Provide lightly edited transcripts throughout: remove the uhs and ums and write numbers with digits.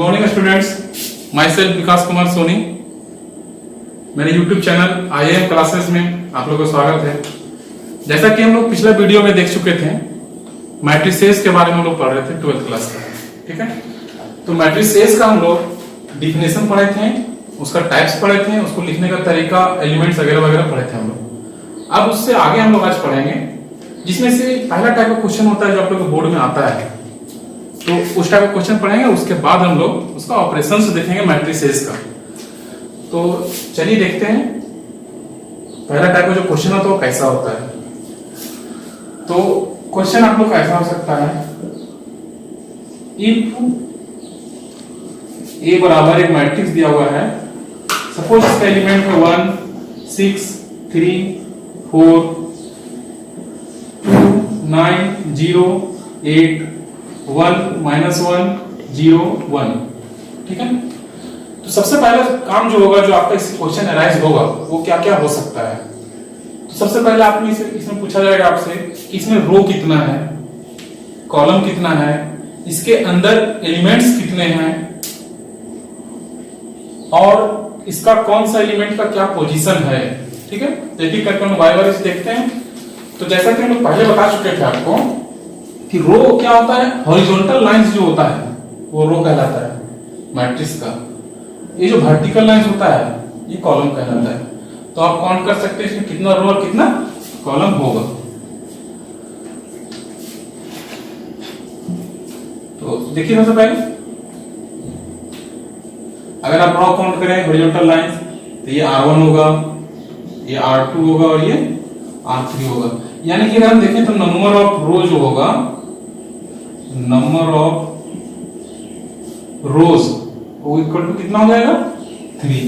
Morning students, my self विकास कुमार सोनी। मेरे YouTube channel IIM classes में आप लोगों का स्वागत है। जैसा कि हम लोग पिछले वीडियो में देख चुके थे, मैट्रिसेस के बारे में हम लोग पढ़ रहे थे 12th क्लास का। ठीक है, तो मैट्रिसेस का हम लोग डिफिनेशन पढ़े थे, उसका टाइप्स पढ़े थे, उसको लिखने का तरीका, एलिमेंट्स वगैरह वगैरह पढ़े थे हम लोग। अब उससे आगे हम लोग आज पढ़ेंगे, जिसमें से पहला टाइप का क्वेश्चन होता है जो आप लोग बोर्ड में आता है, तो उस टाइप का क्वेश्चन पढ़ेंगे। उसके बाद हम लोग उसका ऑपरेशंस देखेंगे मैट्रिसेस का। तो चलिए देखते हैं पहला टाइप का जो क्वेश्चन होता है वो कैसा होता है। तो क्वेश्चन आप लोग का ऐसा हो सकता है, इफ ए बराबर एक मैट्रिक्स दिया हुआ है, सपोज इसका एलिमेंट है 1 6 3 4 2 9 0 8 1 -1 0 1। ठीक है, तो सबसे पहला काम जो होगा, जो आपका इस क्वेश्चन अराइज होगा, वो क्या क्या हो सकता है। तो सबसे पहले आपने इसमें पूछा जाएगा आपसे कि इसमें रो कितना है, कॉलम कितना है, इसके अंदर एलिमेंट्स कितने हैं, और इसका कौन सा एलिमेंट का क्या पोजीशन है। ठीक है, तो एक एक करके हम बार बार देखते हैं। तो जैसा कि हम लोग पहले बता चुके थे आपको कि रो क्या होता है, हॉरिजॉन्टल लाइंस जो होता है वो रो कहलाता है मैट्रिक्स का। ये जो वर्टिकल लाइंस होता है ये कॉलम कहलाता है। तो आप काउंट कर सकते हैं इसमें कितना रो और कितना कॉलम होगा। तो देखिए सबसे पहले अगर आप रो काउंट करें हॉरिजॉन्टल लाइंस, तो ये R1 होगा, ये R2 होगा और ये R3 होगा। यानी कि अगर हम देखें तो नंबर ऑफ रो जो होगा, नंबर ऑफ रोज वो इक्वल टू कितना हो जाएगा 3।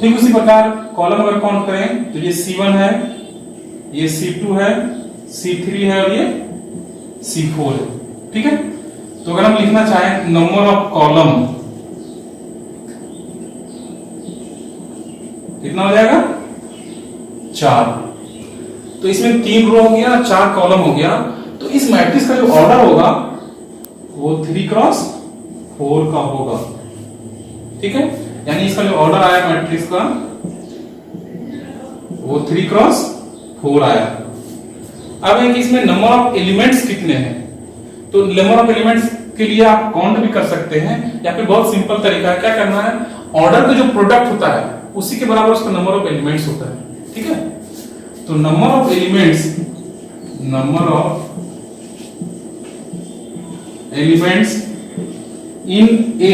ठीक उसी प्रकार कॉलम अगर काउंट करें तो ये C1 है, ये C2 है, C3 है और ये C4 है। ठीक है, तो अगर हम लिखना चाहें नंबर ऑफ कॉलम कितना हो जाएगा 4। तो इसमें 3 रो हो गया, 4 कॉलम हो गया। तो इस मैट्रिक्स का जो ऑर्डर होगा वो 3x4 का होगा। ठीक है, यानी इसका जो ऑर्डर आया मैट्रिक्स का वो 3x4 आया। अब है कि इसमें नंबर ऑफ एलिमेंट्स कितने हैं। तो नंबर ऑफ एलिमेंट्स के लिए आप काउंट भी कर सकते हैं, या फिर बहुत सिंपल तरीका है, क्या करना है, ऑर्डर का जो प्रोडक्ट होता है उसी के बराबर उसका नंबर ऑफ एलिमेंट्स होता है। ठीक है, तो नंबर ऑफ एलिमेंट्स इन ए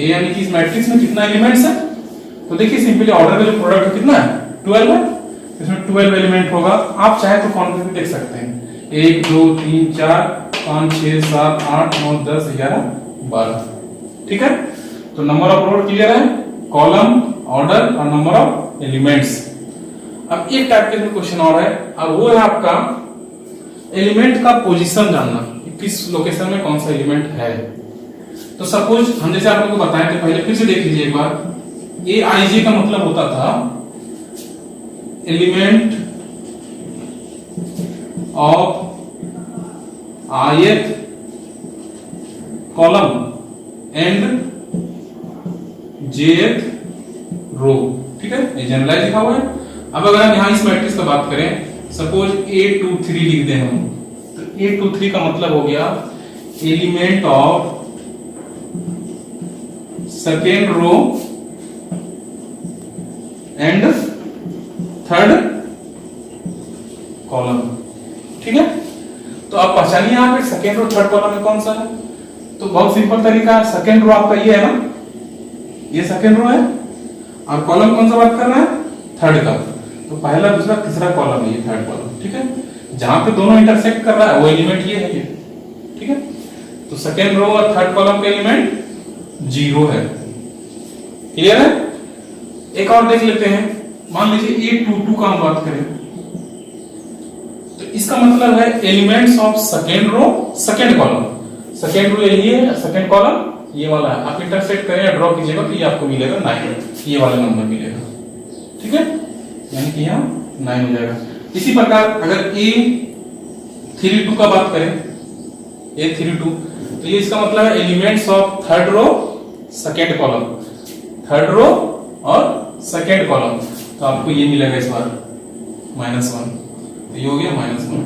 यानी कि इस मैट्रिक्स में कितना एलिमेंट्स है। तो देखिए सिंपली ऑर्डर का जो प्रोडक्ट कितना है 12 है, इसमें 12 एलिमेंट होगा। आप चाहे तो काउंट करके देख सकते हैं 1 2 3 4 5 6 7 8 9 10 11 12। ठीक है, तो नंबर ऑफ रो क्लियर है, कॉलम, ऑर्डर और नंबर ऑफ एलिमेंट्स। अब एक टाइप के क्वेश्चन और है, और वो है आपका एलिमेंट का पोजीशन जानना, किस लोकेशन में कौन सा एलिमेंट है। तो सपोज हम जैसे आप लोगों को बताएं, तो पहले फिर से देख लीजिए एक बार। AIJ का मतलब होता था element of ith column and jth रो। ठीक है, ये जनरलाइज लिखा हुआ है। अब अगर हम यहां इस मैट्रिक्स का बात करें, सपोज A23 लिख दें हम, तो A23 का मतलब हो गया element of second row and third column. ठीक है, तो आप पहचानिए यहां पे सेकेंड रो थर्ड कॉलम में कौन सा है। तो बहुत सिंपल तरीका है, सेकेंड रो आपका ये है ना, ये सेकेंड रो है, और कॉलम कौन सा बात कर रहा है थर्ड का। तो पहला दूसरा तीसरा कॉलम है ये थर्ड कॉलम। ठीक है, जहां पे दोनों इंटरसेक्ट कर रहा है वो एलिमेंट ये है ये। ठीक है, तो सेकेंड रो और थर्ड कॉलम के एलिमेंट 0 है। क्लियर है। एक और देख लेते हैं, मान लीजिए A22 का हम बात करें, तो इसका मतलब है elements of second row second column. Second row ये है, सेकेंड कॉलम ये वाला है। आप इंटरसेक्ट करें या ड्रॉ कीजिएगा तो ये आपको मिलेगा 9, ये वाला नंबर मिलेगा। ठीक है, यानी कि यहाँ 9 हो जाएगा। इसी प्रकार अगर A32 का बात करें, A32, तो ये इसका मतलब है elements of third row second column, third row और सेकेंड कॉलम, तो आपको ये मिलेगा इस बार -1, तो ये हो गया -1।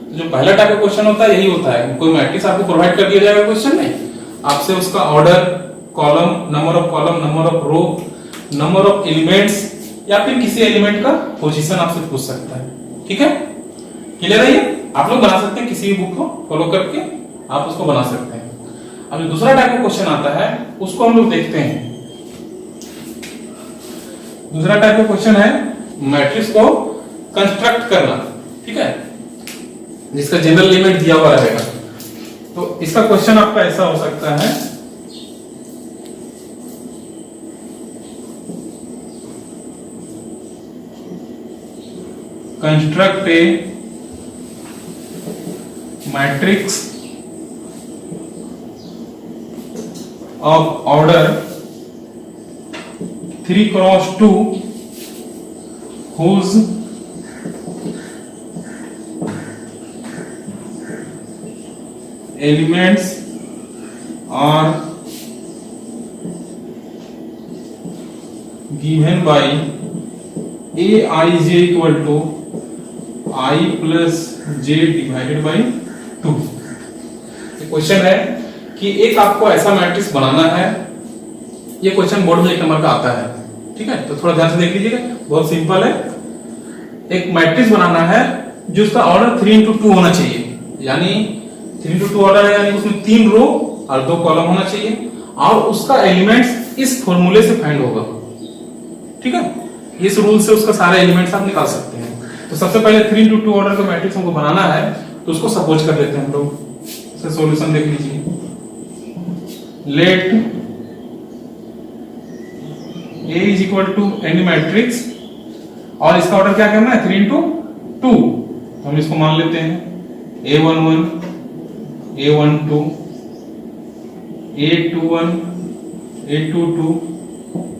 तो जो पहला टाइप का क्वेश्चन होता है यही होता है, कोई मैट्रिक्स आपको प्रोवाइड कर दिया जाएगा क्वेश्चन में, आपसे उसका order, column, number of row, number of elements या फिर किसी एलिमेंट का पोजीशन आपसे पूछ सकता है। ठीक है, क्लियर है ये? आप लोग बना सकते हैं, किसी भी बुक को फॉलो करके आप उसको बना सकते हैं। अब जो दूसरा टाइप का क्वेश्चन आता है उसको हम लोग देखते हैं। दूसरा टाइप का क्वेश्चन है मैट्रिक्स को कंस्ट्रक्ट करना, ठीक है, जिसका जनरल एलिमेंट दिया हुआ रहेगा। तो इसका क्वेश्चन आपका ऐसा हो सकता है, construct A matrix of order 3x2 whose elements are given by aij equal to I plus j divided by 2। Question है कि एक आपको ऐसा मैट्रिक्स बनाना है, ये क्वेश्चन बोर्ड में 1 नंबर का आता है, ठीक है, तो थोड़ा ध्यान से देख लीजिएगा, बहुत सिंपल है। एक मैट्रिक्स बनाना है जिसका ऑर्डर 3x2 होना चाहिए, यानी 3x2 ऑर्डर है, यानी उसमें 3 रो और 2 कॉलम होना चाहिए, और उसका एलिमेंट्स इस फॉर्मूले से फाइंड होगा। ठीक है, इस रूल से उसका सारे एलिमेंट्स आप निकाल सकते हैं। तो सबसे पहले 3x2 ऑर्डर का मैट्रिक्स हमको बनाना है, तो उसको सपोज कर लेते हैं हम लोग। इसका सॉल्यूशन देख लीजिए, let A is equal to any matrix, और इसका ऑर्डर क्या करना है 3x2, तो हम इसको मान लेते हैं A11, A12, A21, A22,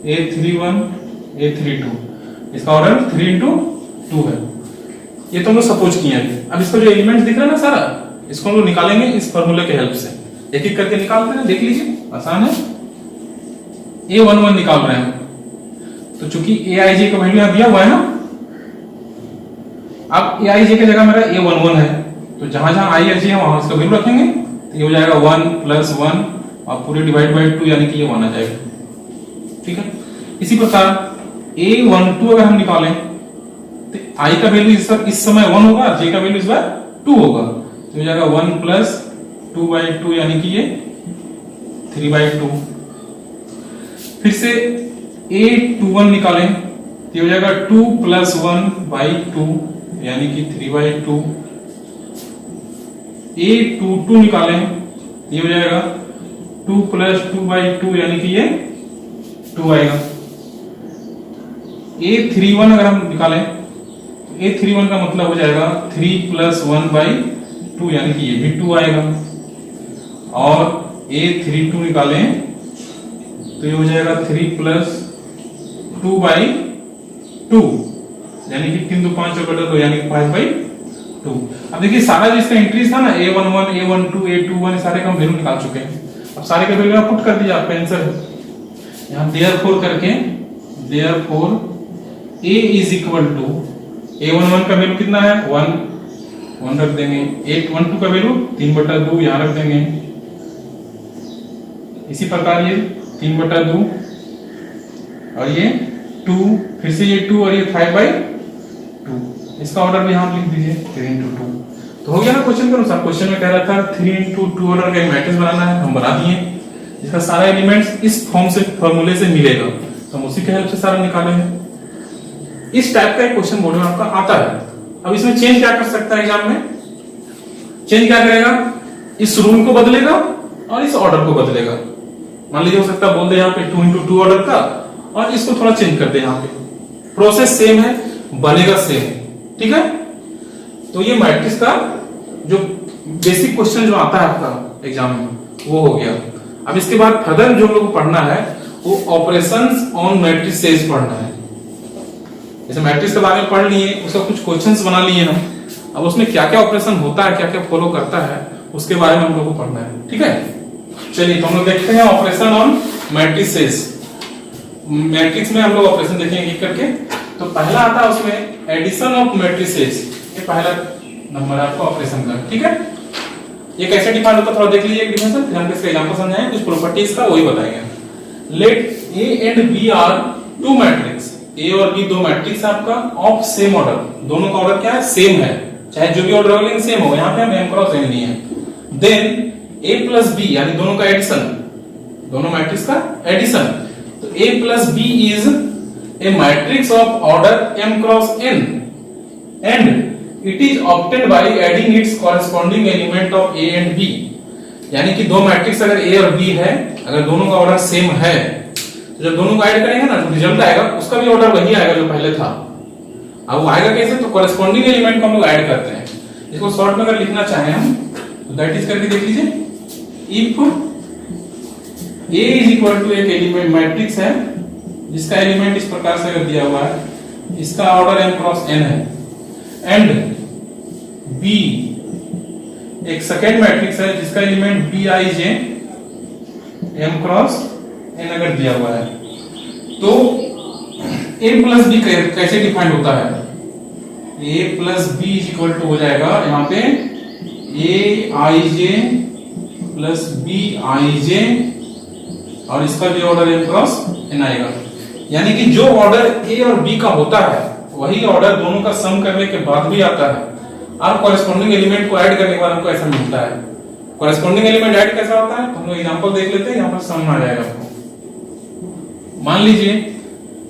A31, A32, इसका ऑर्डर 3x2 है। ये तो हम लोग सपोज किए हैं। अब इसका जो एलिमेंट्स दिख रहा है ना सारा, इसको हम लोग निकालेंगे इस फॉर्मूले के हेल्प से। एक एक करके निकालते हैं, देख लीजिए, आसान है। A11 निकाल रहे हैं, तो चूंकि aij का वैल्यू यहां दिया हुआ है ना, अब aij की जगह मेरा A11 है, तो जहां जहां i है वहां इसका वैल्यू रखेंगे, तो ये हो जाएगा 1 + 1 और पूरे डिवाइड बाय 2, यानी कि ये 1 आ जाएगा। ठीक है, इसी प्रकार A12 अगर हम निकालें तो i का वैल्यू इस समय 1 होगा, j का वैल्यू इस बार 2 होगा, तो हो जाएगा 1 + 2/2, यानी कि ये 3/2। फिर से A21 निकालें तो हो जाएगा 2 + 1/2, यानी कि 3/2। A22 निकालें ये हो जाएगा 2 + 2/2, यानी कि ये 2 आएगा। A31 अगर हम निकालें तो A31 का मतलब हो जाएगा 3 + 1/2, यानी कि ये भी 2 आएगा। और A32 निकालें तो ये हो जाएगा 3 + 2/2, यानी कि 3 × 2 = 5 और 2, यानी कि 5/2। अब देखिए सारा जो इसका एंट्रीज था ना, A11, A12, A21, सारे का हम वैल्यू निकाल चुके हैं। अब सारे का वैल्यू आप पुट कर दीजिए, आपका आंसर यहां therefore करके, therefore A is equal to A11 का वैल्यू कितना है 1 रख देंगे, A12 का वैल्यू 3/2 यहां रख देंगे, इसी प्रकार ये 3/2 और ये 2, फिर से ये 2 और ये 5/2, इसका ऑर्डर भी यहां लिख दीजिए 3 × 2। तो हो गया ना क्वेश्चन के अनुसार। क्वेश्चन में कह रहा था 3 × 2 ऑर्डर का एक मैट्रिक्स बनाना है, हम बना दिए, जिसका सारा एलिमेंट्स इस फॉर्म से, फॉर्मूले से मिलेगा, तो हम उसी के हेल्प से सारा निकाले हैं। इस टाइप का एक क्वेश्चन बोर्ड में आपका आता है। अब इसमें चेंज क्या कर सकता है एग्जाम में? चेंज क्या करेगा, इस रूल को बदलेगा और इस ऑर्डर को बदलेगा। मान लीजिए हो सकता है बोल दे यहाँ पे 2 × 2 ऑर्डर का, और इसको थोड़ा चेंज कर दे, यहाँ पे प्रोसेस सेम है, बनेगा सेम। ठीक है, तो ये मैट्रिक्स का जो बेसिक क्वेश्चन जो आता है आपका एग्जाम में, वो हो गया। अब इसके बाद फर्दर जो हम लोग को पढ़ना है वो ऑपरेशंस ऑन मैट्रिसेस पढ़ना है। जैसे मैट्रिक्स के बारे में पढ़ लिए, उसका कुछ क्वेश्चंस बना लिए हम, अब उसमें क्या क्या ऑपरेशन होता है, क्या क्या फॉलो करता है, उसके बारे में हम लोग को पढ़ना है। ठीक है, चलिए तो हम लोग देखते हैं ऑपरेशन ऑन मैट्रिसेस, मैट्रिक्स में हम लोग ऑपरेशन देखेंगे एक करके। तो पहला आता है उसमें एडिशन ऑफ मैट्रिसेस, ये पहला नंबर आपका ऑपरेशन का, ठीक है। ये कैसे डिफाइन होता है थोड़ा देख लीजिए डिफिनेशन, फिर हम इसका एग्जांपल समझाएंगे, कुछ प्रॉपर्टीज का वही बताएंगे। Let A and B are two matrix, A और बी दो मैट्रिक्स है आपका, ऑफ सेम ऑर्डर, दोनों का ऑर्डर क्या है, सेम है, चाहे जो भी ऑर्डर हो लेकिन सेम हो, यहाँ पे हम m क्रॉस n लिए हैं। देन a प्लस बी यानी दोनों का एडिशन, दोनों मैट्रिक्स का एडिशन, तो a plus B is a matrix of order m cross n and it is obtained by adding its corresponding element of a and b। यानी कि दो matrix अगर a और b है, अगर दोनों का ऑर्डर सेम है, तो जब दोनों को ऐड करेंगे ना, जो रिजल्ट आएगा उसका भी ऑर्डर वही आएगा जो पहले था। अब वो आएगा कैसे, तो कॉरेस्पॉन्डिंग एलिमेंट को हम लोग ऐड करते हैं। इसको शॉर्ट में अगर लिखना चाहें हम, तो दैट इज करके देख लीजिए, if a is equal to एक एलिमेंट मैट्रिक्स है जिसका एलिमेंट इस प्रकार से अगर दिया हुआ है, इसका ऑर्डर m क्रॉस n है, एंड b एक सेकेंड मैट्रिक्स है जिसका element bij m cross n अगर दिया हुआ है, तो a प्लस बी कैसे डिफाइंड होता है, a plus B is equal to हो जाएगा यहाँ पे aij प्लस bij और इसका भी ऑर्डर m क्रॉस n आएगा। यानी कि जो ऑर्डर a और b का होता है वही ऑर्डर दोनों का सम करने के बाद भी आता है, और कॉरेस्पॉन्डिंग एलिमेंट को ऐड करने के बाद हमको ऐसा मिलता है। कॉरेस्पॉन्डिंग एलिमेंट ऐड कैसा होता है, तो हम लोग एग्जांपल देख लेते हैं, यहाँ पर सम आ जाएगा आपको। मान लीजिए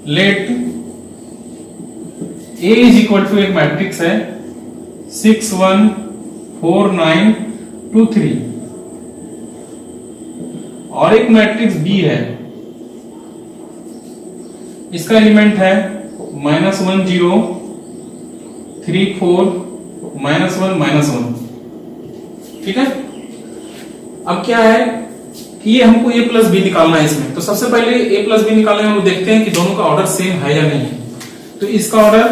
let A is equal to एक मैट्रिक्स है 6 1 4 9 2 3 और एक मैट्रिक्स B है, इसका एलिमेंट है -1 0 3 4 -1 -1, ठीक है। अब क्या है कि ये हमको a प्लस बी निकालना है इसमें, तो सबसे पहले a प्लस बी निकालने में हम देखते हैं कि दोनों का ऑर्डर सेम है या नहीं है। तो इसका ऑर्डर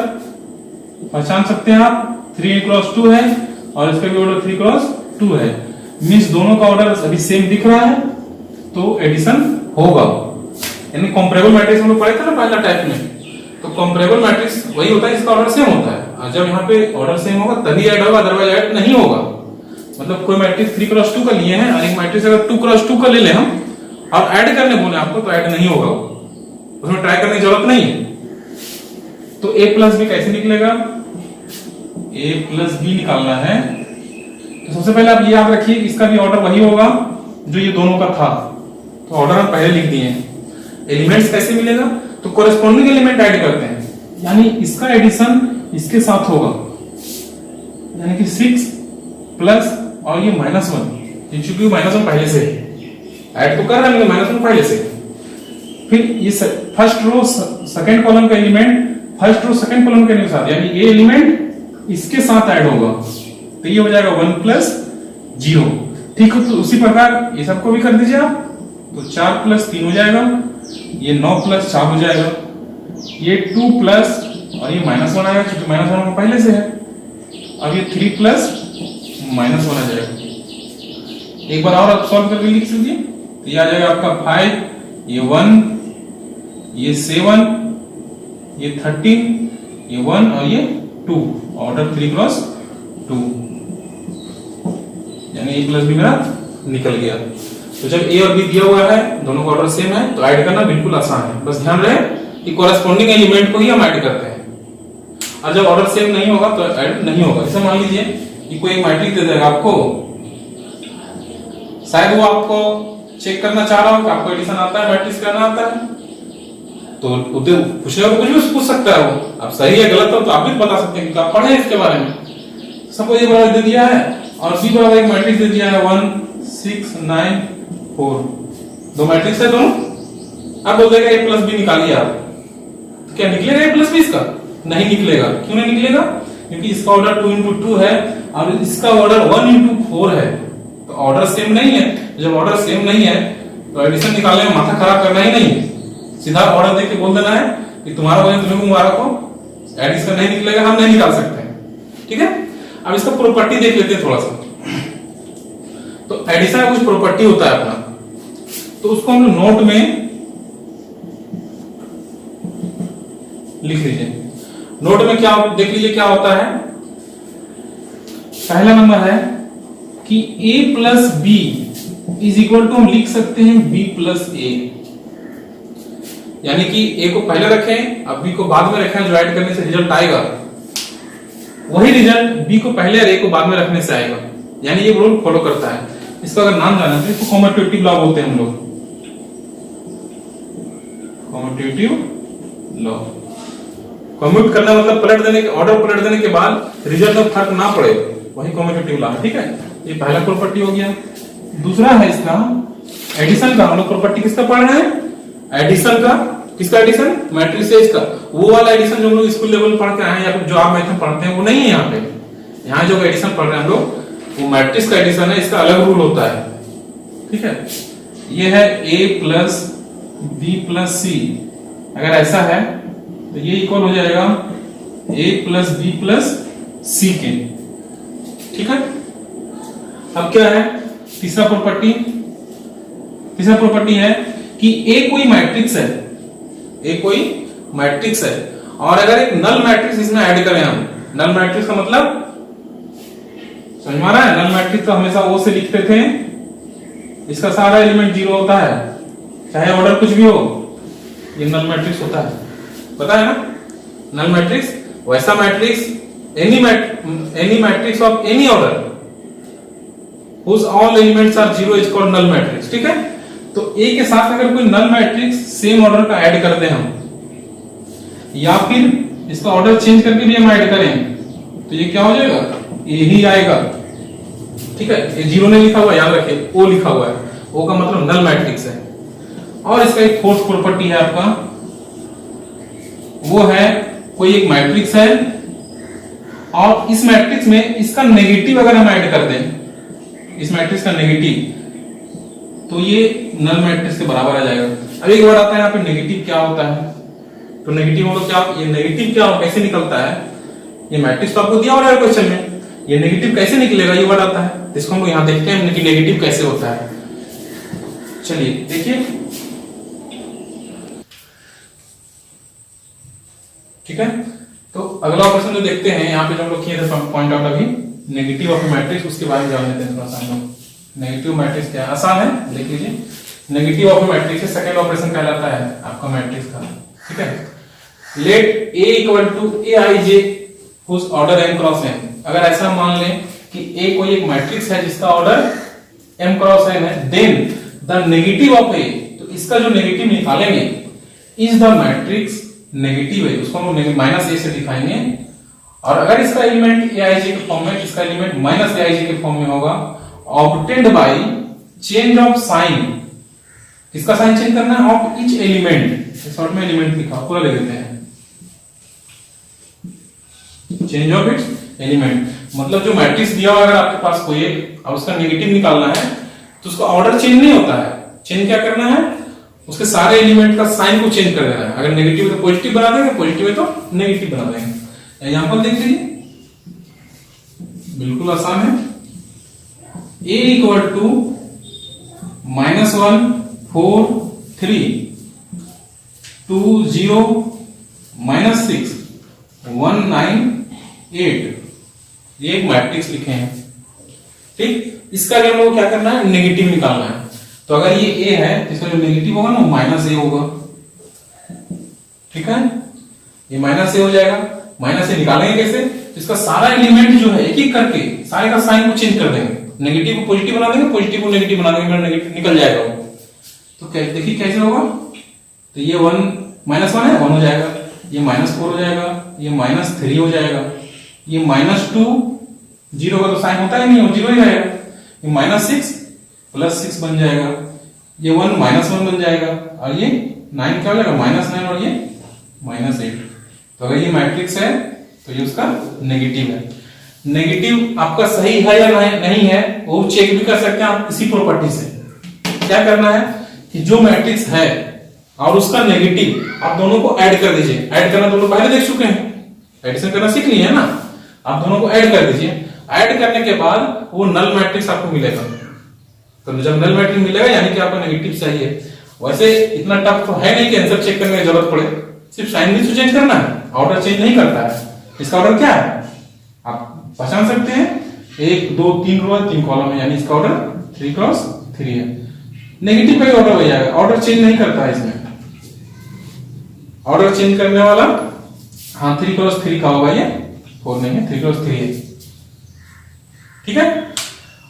पहचान सकते हैं आप, 3 क्रॉस 2 है और इसका भी ऑर्डर 3 क्रॉस 2 है, मींस दोनों का ऑर्डर अभी सेम दिख रहा है, तो एडिशन होगा। यानी कंपैरेबल मैट्रिक्स हम लोग पढ़े थे ना पहला टाइप में, तो कंपैरेबल मैट्रिक्स वही होता है इसका ऑर्डर सेम होता है, और जब यहाँ पे ऑर्डर सेम होगा तभी ऐड होगा, अदरवाइज ऐड नहीं होगा। मतलब कोई मैट्रिक्स 3 क्रॉस 2 का लिए हैं और एक मैट्रिक्स अगर 2 क्रॉस 2 का ले ले हम और ऐड करने बोले आपको, तो ऐड नहीं होगा, उसमें ट्राई करने की जरूरत नहीं है। तो a प्लस बी कैसे निकलेगा, a प्लस बी निकालना है, तो सबसे पहले आप ये याद रखिए इसका भी ऑर्डर वही होगा जो ये दोनों का था, तो ऑर्डर हम पहले लिख दिए हैं। एलिमेंट्स कैसे मिलेगा, तो कॉरेस्पॉन्डिंग एलिमेंट ऐड करते हैं, यानी इसका एडिशन इसके साथ होगा, यानी कि 6 प्लस और ये -1, चूंकि -1 पहले से ऐड तो कर रहे हैं -1 पहले से। फिर ये फर्स्ट रो सेकंड कॉलम का element first row second column के साथ, यानी ये एलिमेंट इसके साथ ऐड होगा, तो ये हो जाएगा 1 प्लस 0, ठीक है। तो उसी प्रकार ये सबको भी कर दीजिए आप, तो 4 प्लस 3 हो जाएगा, ये 9 प्लस 4 हो जाएगा, ये 2 प्लस और ये -1 आएगा क्योंकि -1 पहले से है, अब ये 3 प्लस -1 आ जाएगा। एक बार और आप सॉल्व करके लिख लीजिए, तो ये आ जाएगा आपका 5, ये 1, ये 7, ये 13, ये 1 और ये 2, ऑर्डर 3 क्रॉस 2, यानी a प्लस बी मेरा निकल गया। तो जब a और b दिया हुआ है, दोनों का ऑर्डर सेम है, तो ऐड करना बिल्कुल आसान है, बस ध्यान रहे कि कॉरेस्पॉन्डिंग एलिमेंट को ही हम ऐड करते हैं, और जब ऑर्डर सेम नहीं होगा तो ऐड नहीं होगा। जैसे मान लीजिए कि कोई एक मैट्रिक्स दे देगा आपको, शायद वो आपको चेक करना चाह रहा हो कि आपको एडिशन आता है, मैट्रिक्स करना आता है, तो पूछेगा तो कुछ भी पूछ सकता है वो, अब सही है गलत हो तो आप भी बता सकते हैं, आप पढ़े इसके बारे में। सबको ये बराबर दे दिया है और b बराबर एक मैट्रिक्स दे दिया है 1 6 9 4, दो मैट्रिक्स है दोनों। अब बोल देगा a प्लस बी निकालिए आप, तो क्या निकलेगा a प्लस बी इसका? नहीं निकलेगा। क्यों नहीं निकलेगा? क्योंकि इसका ऑर्डर 2 into 2 है और इसका ऑर्डर 1 into 4 है, तो ऑर्डर सेम नहीं है। जब ऑर्डर सेम नहीं है तो एडिशन निकालने में माथा खराब करना ही नहीं, सीधा ऑर्डर देके बोल देना है कि तुम्हारा वजन तुम्हें को मुबारक हो, एडिशन नहीं निकलेगा, हम नहीं निकाल सकते हैं, ठीक है। अब इसका प्रॉपर्टी देख लेते हैं थोड़ा सा। तो एडिशन का कुछ प्रॉपर्टी होता है अपना, तो उसको हम लोग नोट में लिख लीजिए। नोट में क्या देख लीजिए क्या होता है। पहला नंबर है कि a plus B is equal to हम लिख सकते हैं b प्लस ए, यानी कि a को पहले रखें अब b को बाद में रखें, जो ऐड करने से रिजल्ट आएगा वही रिजल्ट b को पहले और a को बाद में रखने से आएगा, यानी ये रूल फॉलो करता है। इसका अगर नाम जाना तो इसको कम्यूटेटिव लॉ बोलते हैं हम लोग, कम्यूटेटिव लॉ। कम्यूट करना मतलब पलट देने के, ऑर्डर पलट देने के बाद रिजल्ट में फर्क ना पड़े, वही कम्यूटेटिव लॉ है। ठीक है, ये पहला प्रॉपर्टी हो गया। दूसरा है इसका एडिशन का। हम लोग प्रॉपर्टी किसका पढ़ रहे हैं? एडिशन का। किसका एडिशन? मैट्रिसेस का। वो वाला एडिशन जो हम लोग स्कूल लेवल पढ़ के आए हैं या फिर जो आप मैथ में पढ़ते हैं वो नहीं है यहाँ पे। यहाँ जो एडिशन पढ़ रहे हैं हम लोग वो मैट्रिक्स का एडिशन है, इसका अलग रूल होता है। ठीक है, ये है a प्लस बी प्लस सी। अगर ऐसा है तो ये इक्वल हो जाएगा a प्लस बी प्लस सी के। ठीक है, अब क्या है तीसरा प्रॉपर्टी? तीसरा प्रॉपर्टी है कि a कोई मैट्रिक्स है, a कोई मैट्रिक्स है और अगर एक नल मैट्रिक्स इसमें ऐड करें हम, नल मैट्रिक्स का मतलब समझ में आ रहा है? नल मैट्रिक्स तो हमेशा ओ से लिखते थे, इसका सारा एलिमेंट जीरो होता है चाहे ऑर्डर कुछ भी हो, ये नल मैट्रिक्स होता है, पता है ना? नल मैट्रिक्स वैसा matrix any matrix of any order whose all elements are zero is called null matrix। ठीक है, तो A के साथ अगर कोई नल मैट्रिक्स सेम ऑर्डर का ऐड कर दें हम, या फिर इसका ऑर्डर चेंज करके भी हम ऐड करें तो ये क्या हो जाएगा? A ही आएगा। ठीक है, ये जीरो नहीं लिखा हुआ, याद रखिए O लिखा हुआ है, O का मतलब नल मैट्रिक्स है। और इसका एक फोर्थ प्रॉपर्टी है आपका, वो है कोई एक मैट्रिक्स है और इस मैट्रिक्स में इसका नेगेटिव अगर हम ऐड कर दें, इस मैट्रिक्स का नेगेटिव, तो ये नल मैट्रिक्स के बराबर आ जाएगा। अब एक बार आता है यहाँ पे नेगेटिव क्या होता है, तो नेगेटिव मतलब क्या? ये नेगेटिव क्या कैसे निकलता है? ये मैट्रिक्स तो आपको दिया हो रहा है क्वेश्चन में, ये नेगेटिव कैसे निकलेगा ये वर्ड आता है, इसको हम लोग यहाँ देखते हैं कि नेगेटिव कैसे होता है। चलिए देखिए, ठीक है, तो अगला ऑपरेशन जो देखते हैं यहाँ पे जो हम लोग किए थे पॉइंट आउट अभी, नेगेटिव ऑफ मैट्रिक्स, उसके बारे में जान लेते हैं थोड़ा सा हम लोग। नेगेटिव मैट्रिक्स क्या है? आसान है, देख लीजिए। नेगेटिव ऑफ मैट्रिक्स है सेकंड ऑपरेशन कहलाता है आपका मैट्रिक्स का। ठीक है, let A equal to Aij whose order m cross n। अगर ऐसा मान लें कि A कोई एक मैट्रिक्स है जिसका ऑर्डर m क्रॉस n है, then the negative of A, तो इसका जो नेगेटिव निकालेंगे इज द मैट्रिक्स नेगेटिव है, उसको हम माइनस a से दिखाएंगे। और अगर इसका एलिमेंट aij के फॉर्म में, इसका एलिमेंट माइनस aij के फॉर्म में होगा, obtained by change of sine. किसका साइन चेंज करना है? Of each element. शॉर्ट में एलिमेंट लिखा, पूरा लिख देते हैं, चेंज ऑफ इट्स एलिमेंट। मतलब जो मैट्रिक्स दिया हुआ अगर आपके पास कोई और उसका नेगेटिव निकालना है तो उसका ऑर्डर चेंज नहीं होता है। चेंज क्या करना है? उसके सारे एलिमेंट का साइन को चेंज कर देना है। अगर नेगेटिव है तो पॉजिटिव बना देंगे, पॉजिटिव है तो नेगेटिव बना देंगे। एग्जांपल देख लीजिए, बिल्कुल आसान है। a इक्वल टू -1 4 3 2 0 -6 1 9 8, ये एक मैट्रिक्स लिखे हैं। ठीक, इसका भी हम लोग क्या करना है? नेगेटिव निकालना है। तो अगर ये a है तो इसका जो नेगेटिव होगा ना वो -a होगा। ठीक है, ये -a हो जाएगा। -a निकालेंगे कैसे? तो इसका सारा एलिमेंट जो है एक एक करके सारे का साइन को चेंज कर देंगे, नेगेटिव को पॉजिटिव बना देंगे, पॉजिटिव को नेगेटिव बना देंगे, नेगेटिव निकल जाएगा वो। तो देखिए कैसे होगा? तो ये 1 -1 है, 1 हो जाएगा, ये -4 हो जाएगा, ये -3 हो जाएगा, ये -2 0 का तो साइन होता ही नहीं, वो 0 ही रहेगा। ये -6 +6 बन जाएगा, ये 1 -1 बन जाएगा, और ये 9 क्या हो जाएगा? -9, और ये -8। तो अगर ये मैट्रिक्स है तो ये उसका नेगेटिव है। नेगेटिव आपका सही है या नहीं है वो चेक भी कर सकते हैं आप इसी प्रॉपर्टी से। क्या करना है कि जो मैट्रिक्स है और उसका नेगेटिव आप दोनों को ऐड कर दीजिए। ऐड करना तो लोग पहले देख चुके हैं, एडिशन करना सीख लिए है ना। आप दोनों को ऐड कर दीजिए। ऐड करने के बाद वो नल मैट्रिक्स आपको मिलेगा। तो जब नल मैट्रिक्स मिलेगा यानी कि आपको नेगेटिव चाहिए। वैसे इतना टफ तो है नहीं कि आंसर चेक करने की जरूरत पड़े, सिर्फ साइन भी तो चेंज करना है, ऑर्डर चेंज नहीं करता है। इसका ऑर्डर क्या है आप पहचान सकते हैं, 1 2 3 रो 3 कॉलम है, यानी इसका ऑर्डर 3 क्रॉस 3 है। नेगेटिव का ही ऑर्डर हो जाएगा, ऑर्डर चेंज नहीं करता है इसमें। ऑर्डर चेंज करने वाला हाँ 3 क्रॉस 3 का होगा, ये 4 नहीं है, 3 क्रॉस 3 है। ठीक है,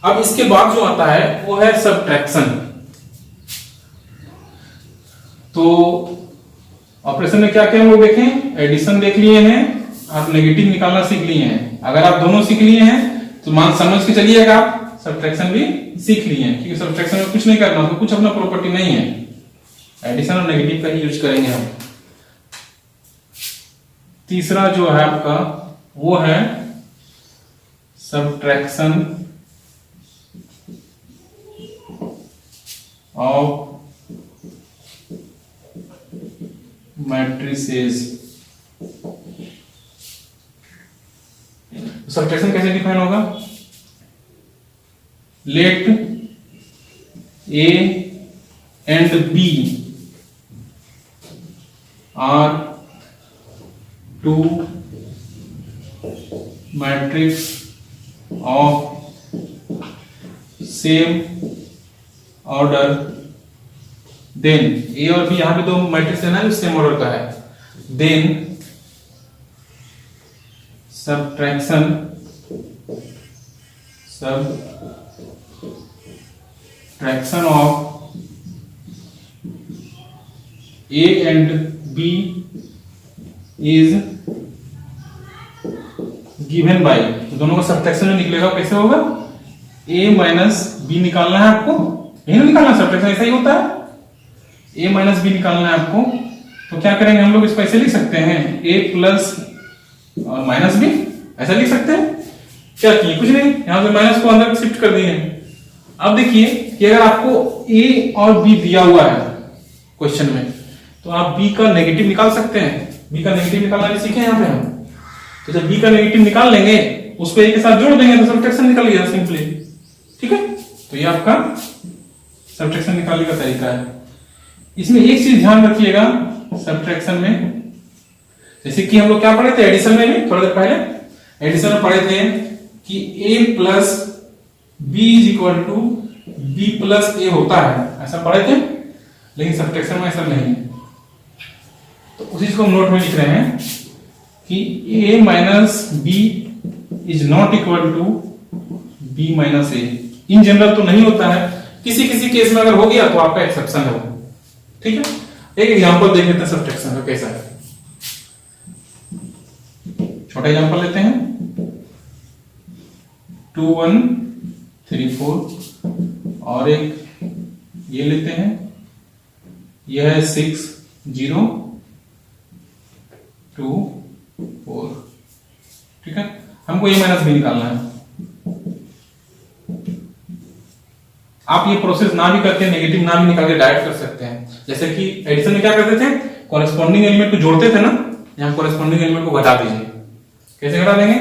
अब इसके बाद जो आता है वो है सब्ट्रैक्शन। तो ऑपरेशन में क्या क्या है वो देखें, एडिशन देख लिए हैं, आप नेगेटिव निकालना सीख लिए हैं। अगर आप दोनों सीख लिए हैं तो मान समझ के चलिएगा आप सब्ट्रैक्शन भी सीख लिए हैं, क्योंकि सब्ट्रैक्शन में कुछ नहीं करना, उसको कुछ अपना प्रॉपर्टी नहीं है, एडिशन और नेगेटिव का ही यूज करेंगे हम। तीसरा जो है आपका वो है सब्ट्रैक्शन ऑफ मैट्रिसेस। सब्ट्रैक्शन कैसे डिफाइन होगा, let A and B are two matrix of same order, then A और बी, यहां पे दो मैट्रिक्स है ना जो सेम ऑर्डर का है, then subtraction of A and B is given by, तो दोनों का सब्ट्रैक्शन जो निकलेगा कैसे होगा, a माइनस बी निकालना है आपको, यही ना निकालना, सब्ट्रैक्शन ऐसा ही होता है, a माइनस बी निकालना है आपको। तो क्या करेंगे हम लोग, इसको ऐसे लिख सकते हैं a प्लस और माइनस बी, ऐसा लिख सकते हैं। क्या किए, कुछ नहीं, यहां से माइनस को अंदर शिफ्ट कर दिए। अब देखिए कि अगर आपको a और b दिया हुआ है क्वेश्चन में, तो आप b का नेगेटिव निकाल सकते हैं, b का नेगेटिव निकालना भी सीखे यहाँ पे हम। तो जब b का नेगेटिव निकाल लेंगे उसको a के साथ जोड़ देंगे तो सब्ट्रैक्शन निकल गया सिंपली। ठीक है, तो ये आपका सब्ट्रैक्शन निकालने का तरीका है। इसमें एक चीज ध्यान रखिएगा सब्ट्रैक्शन में, जैसे कि हम लोग क्या पढ़े थे एडिशन में भी थोड़ा देर पहले, एडिशन में पढ़े थे कि a plus B is equal to B plus A होता है, ऐसा पढ़े थे। लेकिन सब्ट्रैक्शन में ऐसा नहीं है, तो उसी को हम नोट में लिख रहे हैं कि a minus B is not equal to b minus A. In general तो नहीं होता है, किसी किसी केस में अगर हो गया तो आपका एक्सेप्शन है वो। ठीक है, एक एग्जांपल देख लेते हैं सब्ट्रैक्शन का कैसा है। छोटा एग्जांपल लेते हैं, 2 1 3 4 और एक ये लेते हैं, यह है 6 0 2 4। ठीक है, हमको a माइनस बी निकालना है। आप ये प्रोसेस ना भी करके नेगेटिव ना भी निकाल के डायरेक्ट कर सकते हैं। जैसे कि एडिशन में क्या करते थे, कॉरेस्पॉन्डिंग एलिमेंट को जोड़ते थे ना, यहां कॉरेस्पॉन्डिंग एलिमेंट को घटा दीजिए। कैसे घटा देंगे,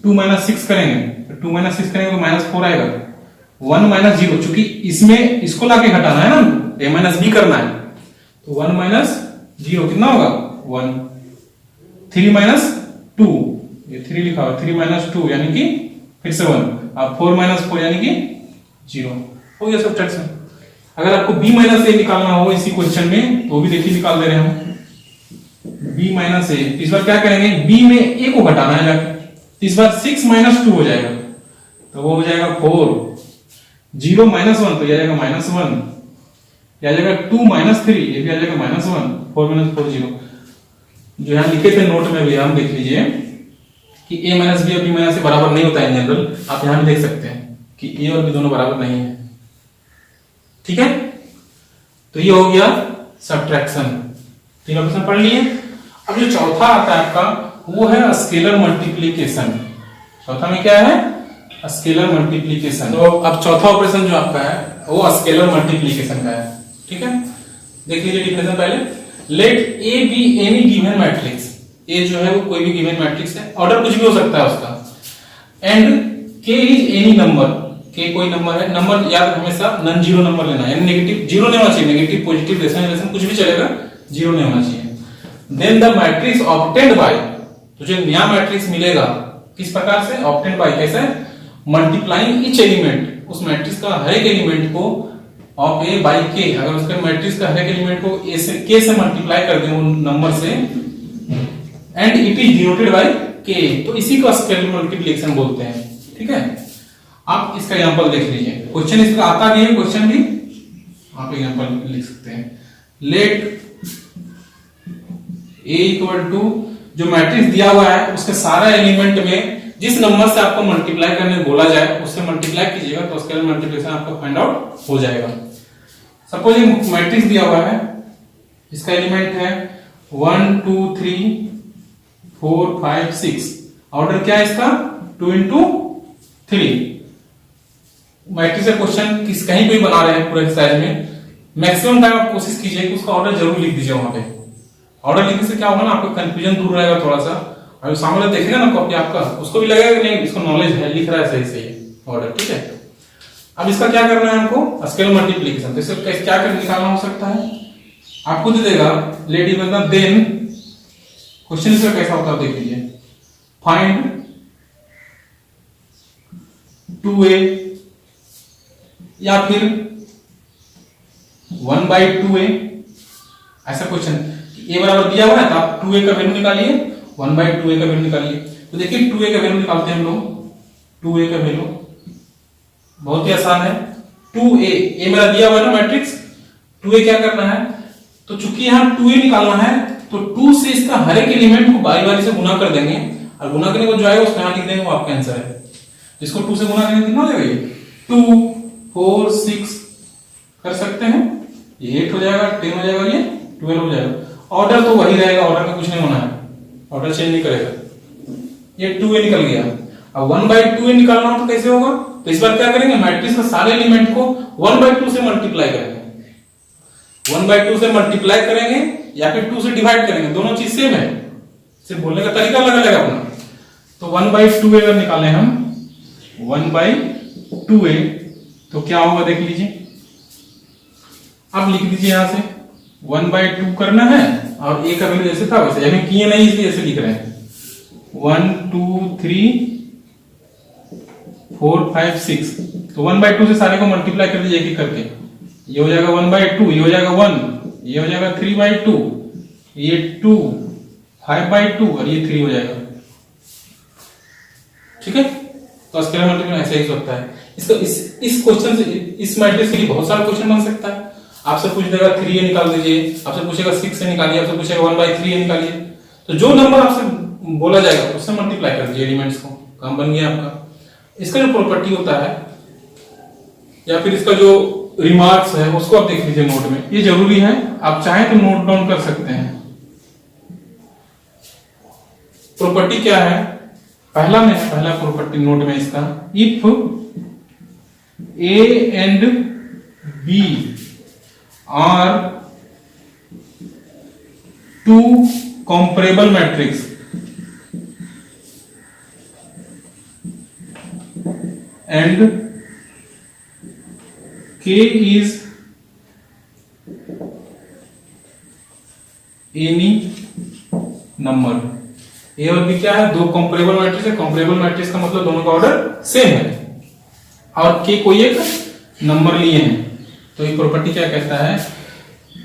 2 माइनस 6 करेंगे, तो 2 माइनस 6 करेंगे तो माइनस 4 आएगा, 1 माइनस 0, चूंकि इसमें इसको लाके घटाना है ना, a माइनस बी करना है, तो 1 माइनस 0 कितना होगा 1, 3 माइनस 2, ये 3 लिखा हुआ, 3 माइनस 2 यानी कि फिर से 1, अब 4 माइनस 4 यानी कि 0 हो गया सब्ट्रैक्शन। अगर आपको b माइनस ए निकालना हो इसी क्वेश्चन में तो भी देखिए निकाल दे रहे हैं हम, b माइनस ए। इस बार क्या करेंगे, b में a को घटाना है जाके, इस बार 6 माइनस 2 हो जाएगा, तो वो हो जाएगा 4, 0 माइनस 1 तो ये आ जाएगा माइनस 1, ये आ जाएगा 2 माइनस 3, ये भी आ जाएगा माइनस 1, 4 माइनस 4 0। जो यहाँ लिखे थे नोट में भी हम देख लीजिए कि a माइनस बी और b माइनस ए बराबर नहीं होता है इन जनरल, आप यहाँ भी देख सकते हैं कि a और b दोनों बराबर नहीं है। ठीक है, तो ये हो गया सब्ट्रैक्शन, 3 ऑपरेशन पढ़ लिए। अब जो चौथा आता है आपका वो है स्केलर मल्टीप्लिकेशन। चौथा में क्या है, स्केलर मल्टीप्लिकेशन। तो अब चौथा ऑपरेशन जो आपका है वो स्केलर मल्टीप्लिकेशन का है। ठीक है, देख लीजिए डिफिनेशन पहले, let A be any given matrix, A जो है वो कोई भी गिवन मैट्रिक्स है, ऑर्डर कुछ भी हो सकता है उसका, एंड के इज एनी नंबर, के कोई नंबर है, नंबर याद हमेशा नॉन जीरो नंबर लेना है, यानी नेगेटिव जीरो नहीं होना चाहिए, नेगेटिव पॉजिटिव डेसिमल कुछ भी चलेगा, जीरो नहीं होना चाहिए। Then the matrix obtained by, तो जो नया मैट्रिक्स मिलेगा किस प्रकार से, ऑब्टेन्ड बाय कैसे, मल्टीप्लाइंग ईच एलिमेंट, उस मैट्रिक्स का हर एक एलिमेंट को ऑफ ए बाय के, अगर उसके मैट्रिक्स का हर एक एलिमेंट को ए से के से मल्टीप्लाई कर दें वो नंबर से, and it is denoted by के, तो इसी को स्केलर मल्टीप्लिकेशन बोलते हैं। ठीक है, आप इसका एग्जांपल देख लीजिए, क्वेश्चन इसका आता भी है, क्वेश्चन भी आप एग्जांपल लिख सकते हैं। लेट ए इक्वल टू, जो मैट्रिक्स दिया हुआ है उसके सारा एलिमेंट में जिस नंबर से आपको मल्टीप्लाई करने बोला जाए उससे मल्टीप्लाई कीजिएगा तो स्केलर मल्टीप्लिकेशन आपको फाइंड आउट हो जाएगा। सपोज ये मैट्रिक्स दिया हुआ है, इसका एलिमेंट है 1 2 3 4 5 6, ऑर्डर क्या है इसका 2 into 3। मैट्रिक्स का क्वेश्चन किस कहीं भी बना रहे हैं पूरे एक्सरसाइज में, मैक्सिमम टाइम आप कोशिश कीजिए कि उसका ऑर्डर जरूर लिख दीजिए वहां पे। ऑर्डर लिखने से क्या होगा ना, आपका कंफ्यूजन दूर रहेगा थोड़ा सा, और सामने देखेगा ना कॉपी आपका, उसको भी लगेगा कि नहीं इसको नॉलेज है, लिख रहा है सही सही ऑर्डर। ठीक है, अब इसका क्या करना है हमको, स्केलर मल्टीप्लिकेशन, तो इसका क्या कर निकालना हो सकता है, आपको दे देगा let equal to, then question इसका कैसा होता है देख लीजिए, फाइंड 2a या फिर 1/2a, ऐसा क्वेश्चन a बराबर दिया हुआ है तो आप 2a का वैल्यू निकालिए, 1/2a का वैल्यू निकालिए। तो देखिए 2a का वैल्यू निकालते हैं हम लोग, 2a का वैल्यू बहुत ही आसान है, 2a, a मेरा दिया हुआ है ना मैट्रिक्स, 2a क्या करना है, तो चूंकि यहां 2a निकालना है तो 2 से इसका हर एक एलिमेंट को बारी बारी से गुना कर देंगे, और गुना करने को जो आएगा उसको यहां लिख देंगे, वो आपका आंसर है। इसको 2 से गुना करने कितना हो जाएगा, 2 4 6 कर सकते हैं, ये 8 हो जाएगा, 10 हो जाएगा, ये 12 हो जाएगा। ऑर्डर तो वही रहेगा, ऑर्डर में कुछ नहीं होना है, ऑर्डर चेंज नहीं करेगा। ये 2a निकल गया, अब 1/2a निकालना हो तो कैसे होगा, तो इस बार क्या करेंगे, मैट्रिक्स के सारे एलिमेंट को 1/2 से मल्टीप्लाई करेंगे, 1/2 से मल्टीप्लाई करेंगे या फिर 2 से डिवाइड करेंगे, दोनों चीज सेम है, सिर्फ बोलने का तरीका अलग अलग है अपना। तो 1/2a अगर निकालें हम 1/2a तो क्या होगा देख लीजिए, अब लिख दीजिए यहां से 1/2 करना है, और a का वैल्यू जैसे था वैसे, यानी किए नहीं इसलिए ऐसे लिख रहे हैं, 1 2 3 4 5 6, तो 1/2 से सारे को मल्टीप्लाई कर दीजिए एक एक करके, ये हो जाएगा 1/2, ये हो जाएगा 1, ये हो जाएगा 3/2, ये 2 5/2 और ये 3 हो जाएगा। ठीक है, तो स्केलर मल्टीप्लिकेशन ऐसे ही होता है। इसको इस क्वेश्चन से, इस मैट्रिक्स के लिए बहुत सारा क्वेश्चन बन सकता है, आपसे पूछ देगा 3a निकाल दीजिए, आपसे पूछेगा 6 से निकालिए, आपसे पूछेगा 1/3a निकालिए, तो जो नंबर आपसे बोला जाएगा उससे मल्टीप्लाई कर दीजिए एलिमेंट्स को, काम बन गया आपका। इसका जो प्रॉपर्टी होता है या फिर इसका जो रिमार्क्स है उसको आप देख लीजिए नोट में, ये जरूरी है, आप चाहें तो नोट डाउन कर सकते हैं। प्रॉपर्टी क्या है, पहला प्रॉपर्टी नोट में इसका, if a and b are two comparable matrix and k is any number, a और b क्या है, दो कंपेरेबल मैट्रिक्स है, कंपेरेबल मैट्रिक्स का मतलब दोनों का ऑर्डर सेम है, और k कोई एक नंबर लिए हैं, तो ये प्रॉपर्टी क्या कहता है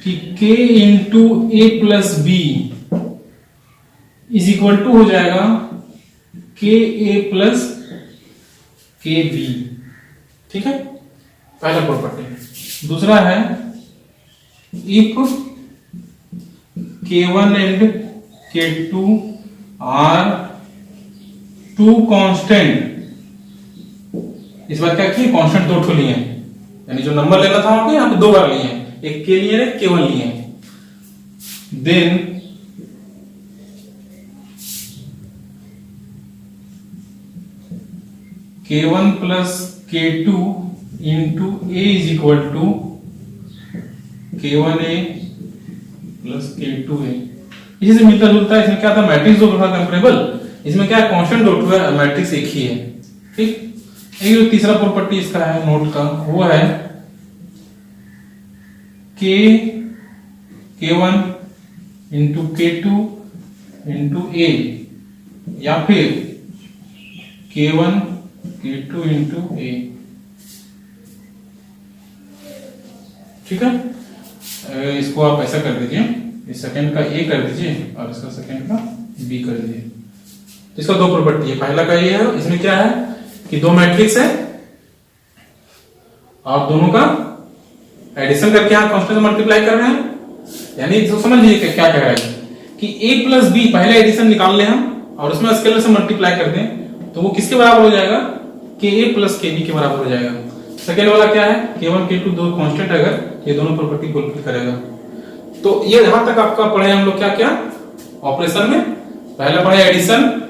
कि k into A plus B is equal to हो जाएगा k a plus k b। ठीक है, पहला प्रॉपर्टी। दूसरा है if k1 and k2 are two constant, इस बार क्या किए, कांस्टेंट दो ठो लिए हैं, यानी जो नंबर लेना था वहां पे यहाँ पे दो बार लिए हैं, एक के लिए एक केवल लिए हैं, then k1 plus k2 into a is equal to k1a plus k2a। इसी से मिलता जुलता है, इसमें क्या था, मैट्रिक्स दो था कंपेरेबल, इसमें क्या है, कांस्टेंट दो है, मैट्रिक्स एक ही है। ठीक, एक जो तीसरा प्रॉपर्टी इसका है नोट का, वो है K1 into K2 into A, या फिर K1 K2 इंटू A। ठीक है, इसको आप ऐसा कर दीजिए, इस सेकंड का A कर दीजिए और इसका सेकंड का B कर दीजिए। तो इसका दो प्रॉपर्टी है, पहला का ये है, इसमें क्या है कि दो मैट्रिक्स है और दोनों का एडिशन करके यहाँ कांस्टेंट से मल्टीप्लाई कर रहे हैं। यानी तो समझ लीजिए क्या कह रहा है कि A प्लस B पहले एडिशन निकाल लें हम और उसमें स्केलर से मल्टीप्लाई कर दें, तो वो किसके बराबर हो जाएगा, KA प्लस KB के बराबर हो जाएगा। सेकेंड वाला क्या है, K1 K2 दो कांस्टेंट, अगर ये दोनों प्रॉपर्टी फुलफिल करेगा। तो ये यहां तक आपका पढ़े हम लोग क्या क्या ऑपरेशन में, पहला पढ़े एडिशन,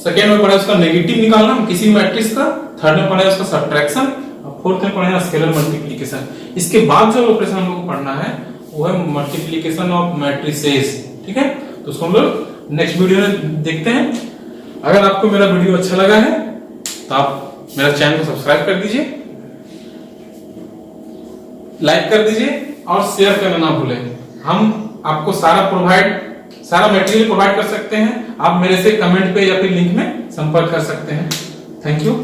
सेकेंड में पढ़े उसका नेगेटिव निकालना किसी मैट्रिक्स का, थर्ड में पढ़े उसका सब्ट्रैक्शन और फोर्थ में पढ़े स्केलर मल्टीप्लिकेशन। इसके बाद जो ऑपरेशन हम लोग को पढ़ना है वो है मल्टीप्लिकेशन ऑफ मैट्रिसेस। ठीक है, तो उसको हम लोग नेक्स्ट वीडियो में देखते हैं। अगर आपको मेरा वीडियो अच्छा लगा है तो आप मेरा चैनल को सब्सक्राइब कर दीजिए, लाइक कर दीजिए और शेयर करना ना भूलें। हम आपको सारा मटेरियल प्रोवाइड कर सकते हैं, आप मेरे से कमेंट पे या फिर लिंक में संपर्क कर सकते हैं। Thank you.